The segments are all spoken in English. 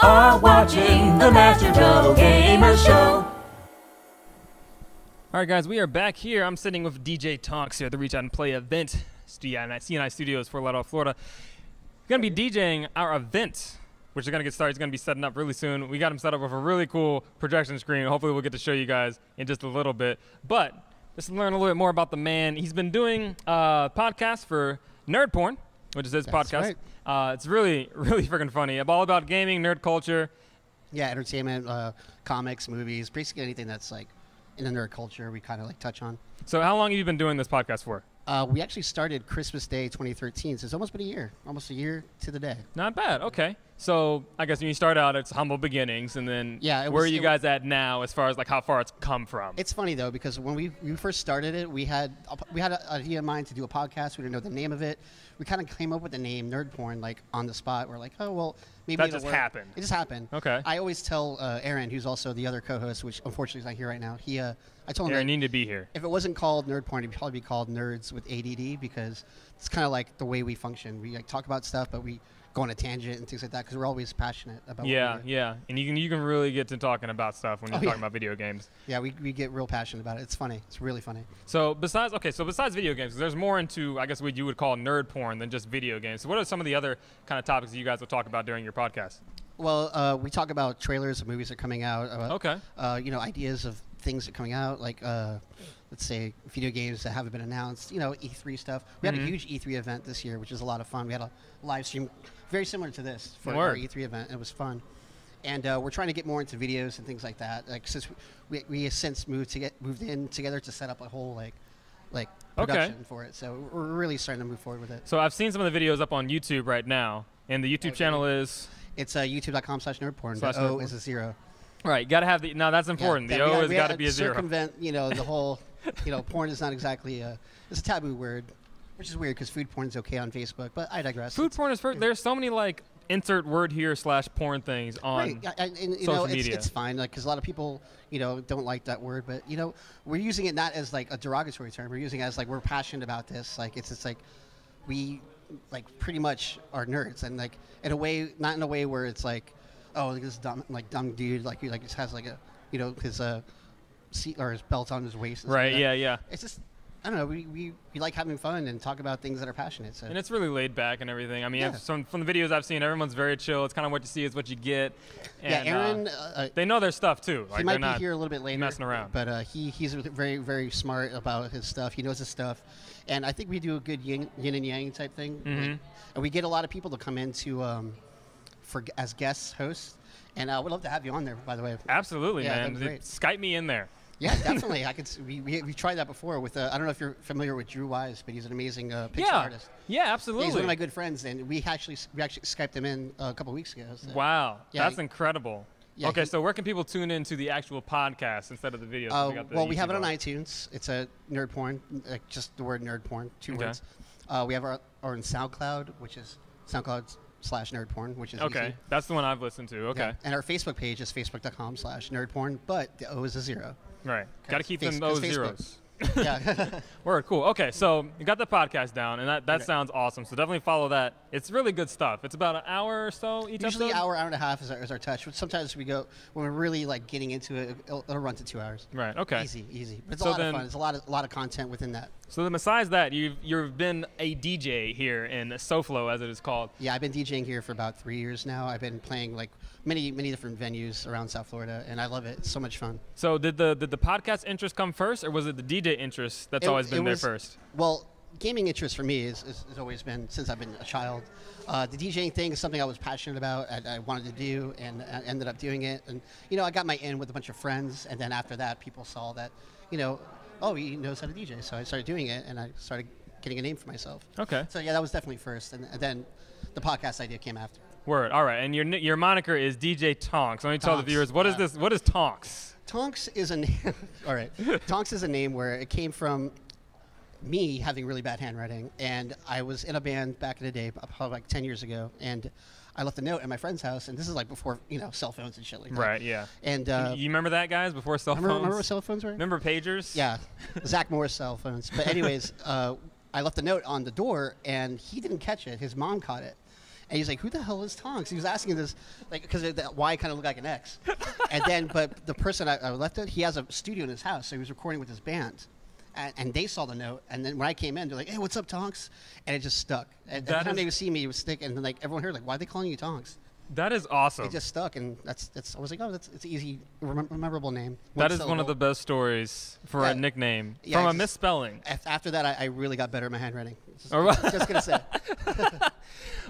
are watching the Master Double Gamer Show. All right, guys, we are back here. I'm sitting with DJ TONXX here at the Reach Out and Play event, CNI Studios, Fort Lauderdale, Florida. We're going to be DJing our event, which is going to get started. It's going to be setting up really soon. We got him set up with a really cool projection screen. Hopefully, we'll get to show you guys in just a little bit. But just to learn a little bit more about the man, he's been doing podcasts for NerdPorn, which is his podcast. Right. It's really, really freaking funny. All about gaming, nerd culture. Yeah, entertainment, comics, movies, basically anything that's like in the nerd culture we kind of like touch on. So how long have you been doing this podcast for? We actually started Christmas Day 2013, so it's almost been a year. Almost a year to the day. Not bad. Okay. So I guess when you start out, it's humble beginnings, and then where are you guys at now as far as like how far it's come from? It's funny though, because when we first started it, we had an idea in mind to do a podcast. We didn't know the name of it. We kind of came up with the name NerdPorn like on the spot. We're like, oh well, maybe that just happened. It just happened. Okay. I always tell Aaron, who's also the other co-host, which unfortunately is not here right now. I told him Aaron need to be here. If it wasn't called NerdPorn, it'd probably be called Nerds with ADD, because it's kind of like the way we function. We like talk about stuff, but we go on a tangent and things like that because we're always passionate about. Yeah, yeah, and you can really get to talking about stuff when you're talking about video games. Yeah, we get real passionate about it. It's funny. It's really funny. So besides video games, there's more into I guess what you would call nerd porn than just video games. So what are some of the other kind of topics that you guys will talk about during your podcast? Well, we talk about trailers of movies that are coming out. Okay. Ideas of things that are coming out, like let's say video games that haven't been announced. E3 stuff. We had a huge E3 event this year, which was a lot of fun. We had a live stream very similar to this for our E3 event. It was fun. And we're trying to get more into videos and things like that. Like since we have since moved in together to set up a whole like production for it. So we're really starting to move forward with it. So I've seen some of the videos up on YouTube right now, and the YouTube channel is. It's youtube.com/nerdporn. The O is a 0. Right, got to have the. No, that's important. The O has got to be a 0. Circumvent, the whole. Porn is not exactly it's a taboo word, which is weird because food porn is okay on Facebook. But I digress. Food porn is there's so many like insert word here /porn things on social media. It's fine, like because a lot of people don't like that word, but we're using it not as like a derogatory term. We're using it as like we're passionate about this. Like it's like we like pretty much are nerds, and like in a way, not in a way where it's like, oh, look at this dumb dude, like he like just has like a his seat or his belt on his waist. Right. Yeah. It's just I don't know. We like having fun and talk about things that are passionate. So. And it's really laid back and everything. I mean, from the videos I've seen, everyone's very chill. It's kind of what you see is what you get. And, Aaron. They know their stuff too. Like, he might be here a little bit later. Messing around. But he's very, very smart about his stuff. He knows his stuff. And I think we do a good yin and yang type thing. And we get a lot of people to come in as guest hosts. And I would love to have you on there, by the way. Absolutely, man. Skype me in there. Yeah, definitely. We've tried that before with I don't know if you're familiar with Drew Wise, but he's an amazing picture artist. Yeah, absolutely. He's one of my good friends, and we actually Skyped him in a couple weeks ago. So. Wow, that's incredible. Yeah, okay, so where can people tune in to the actual podcast instead of the videos? We have it on iTunes. It's a Nerd Porn, just the word Nerd Porn, 2 words. We have our on SoundCloud, which is SoundCloud/NerdPorn, which is easy. That's the one I've listened to. Okay. Yeah. And our Facebook page is facebook.com/NerdPorn, but the O is a 0. Right. Got to keep them those zeros. Yeah. Word. Cool. Okay. So you got the podcast down, and that sounds awesome. So definitely follow that. It's really good stuff. It's about an hour or so each Usually episode? hour and a half is our touch. Sometimes we go, when we're really like getting into it, it'll run to 2 hours. Right. Okay. Easy. But it's a lot of fun. There's a lot of content within that. So then besides that, you've been a DJ here in SoFlo, as it is called. Yeah, I've been DJing here for about 3 years now. I've been playing like many different venues around South Florida, and I love it. It's so much fun. So did the podcast interest come first, or was it the DJ interest that's always been there first? Well, gaming interest for me has always been since I've been a child. The DJing thing is something I was passionate about and I wanted to do, and I ended up doing it. And I got my in with a bunch of friends, and then after that, people saw that, oh, he knows how to DJ. So I started doing it, and I started getting a name for myself. Okay. So yeah, that was definitely first, and then the podcast idea came after. Word. All right. And your moniker is DJ TONXX. Let me tell the viewers, what is this? What is TONXX? TONXX is a name. All right. TONXX is a name where it came from me having really bad handwriting, and I was in a band back in the day, probably like 10 years ago, and I left a note at my friend's house, and this is like before cell phones and shit like that. Right. Yeah. And you remember that, guys? Before cell phones. Remember what cell phones were? Remember pagers? Yeah, Zach Morris cell phones. But anyways, I left a note on the door, and he didn't catch it. His mom caught it. And he's like, who the hell is TONXX? He was asking this, like, because that Y kind of looked like an X. And then, but the person I left it, he has a studio in his house, so he was recording with his band. And they saw the note, and then when I came in, they're like, hey, what's up, TONXX? And it just stuck. And every time they would see me, it would stick, and then, like, everyone heard, like, why are they calling you TONXX? That is awesome. It just stuck, and that's I was like, oh, it's an easy, memorable name. That is one of the best stories for a nickname. From a misspelling. After that, I really got better at my handwriting. Just going to say.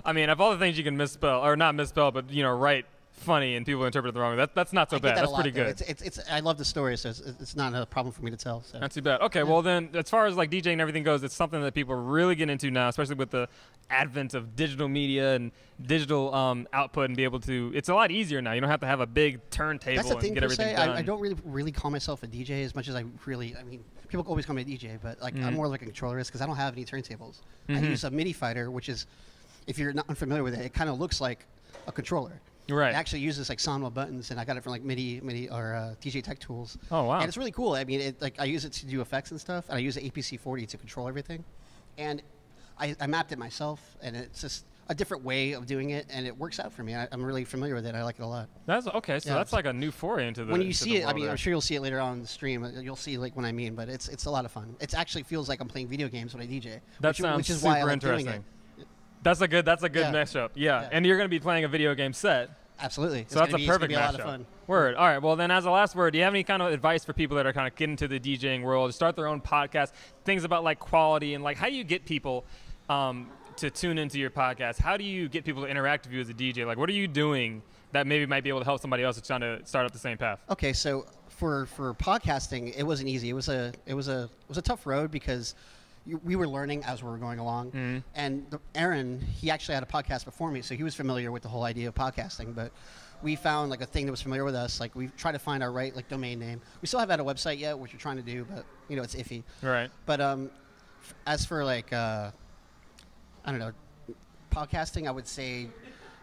I mean, of all the things you can misspell, or not misspell, but, you know, write funny and people interpret it the wrong way, that's not so bad. That's pretty good. I love the story, so it's not a problem for me to tell. So. Not too bad. Okay, well then, as far as like DJing and everything goes, it's something that people really get into now, especially with the advent of digital media and digital output, and be able to. It's a lot easier now. You don't have to have a big turntable and get everything done. I don't really call myself a DJ as much as I mean, people always call me a DJ, but like I'm more like a controllerist because I don't have any turntables. I use a MIDI fighter, which is, if you're not unfamiliar with it, it kind of looks like a controller. Right. It actually uses like Sonoma buttons, and I got it from like MIDI or DJ Tech Tools. Oh wow! And it's really cool. I mean, I use it to do effects and stuff, and I use the APC40 to control everything. And I mapped it myself, and it's just a different way of doing it, and it works out for me. I'm really familiar with it. I like it a lot. That's okay. So that's like a new foray into the. When you see it, I mean, I'm sure you'll see it later on in the stream. You'll see like what I mean, but it's a lot of fun. It actually feels like I'm playing video games when I DJ. That sounds which is super why I like interesting. doing it. That's a good mashup. Yeah, and you're going to be playing a video game set. Absolutely. So that's a perfect mashup. A lot of fun. Word. All right. Well, then, as a last word, do you have any kind of advice for people that are kind of getting into the DJing world, to start their own podcast, things about like quality and like how do you get people to tune into your podcast? How do you get people to interact with you as a DJ? Like, what are you doing that maybe might be able to help somebody else that's trying to start up the same path? Okay, so for podcasting, it wasn't easy. It was a tough road because we were learning as we were going along. And Aaron, he actually had a podcast before me, so he was familiar with the whole idea of podcasting. But we found like a thing that was familiar with us. Like we tried to find our right like domain name. We still haven't had a website yet, which we're trying to do, but you know it's iffy. Right. But as for like I don't know, podcasting, I would say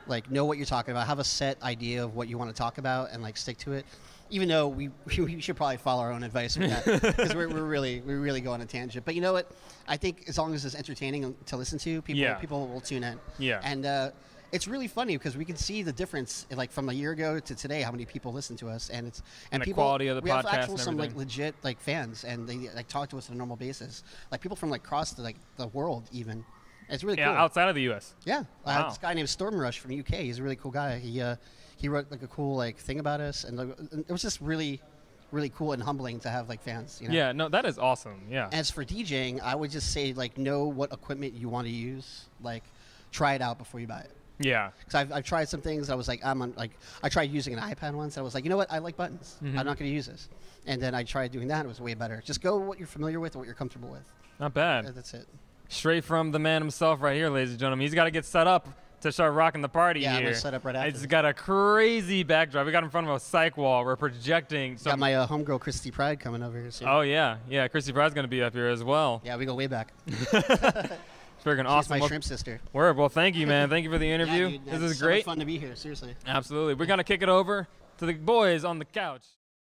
like know what you're talking about. Have a set idea of what you want to talk about and like stick to it. Even though we should probably follow our own advice with that, because we really go on a tangent. But you know what? I think as long as it's entertaining to listen to, people will tune in. Yeah. And it's really funny because we can see the difference, like from a year ago to today, how many people listen to us, and the people, quality of the we podcast. We have actual and some like legit like fans, and they like talk to us on a normal basis, like people from like across the world even. It's really cool. Yeah, outside of the U.S. Yeah. Wow. This guy named Storm Rush from UK. He's a really cool guy. He wrote like a cool like thing about us, and it was just really cool and humbling to have like fans. You know? Yeah, no, that is awesome. Yeah. As for DJing, I would just say like know what equipment you want to use. Like try it out before you buy it. Yeah. Because I've tried some things. I was like I tried using an iPad once. I was like, you know what? I like buttons. I'm not going to use this. And then I tried doing that. It was way better. Just go what you're familiar with and what you're comfortable with. Not bad. That's it. Straight from the man himself right here, ladies and gentlemen. He's got to get set up to start rocking the party here. Yeah, I'm going to set up right after. It's got a crazy backdrop. We got in front of a psych wall. We're projecting. Got my homegirl, Christy Pride, coming over here soon. Oh, yeah. Yeah, Christy Pride's going to be up here as well. Yeah, we go way back. Freaking awesome. She's my shrimp sister. Word. Well, thank you, man. Thank you for the interview. Yeah, dude, this is so great. much fun to be here, seriously. Absolutely. We're going to kick it over to the boys on the couch.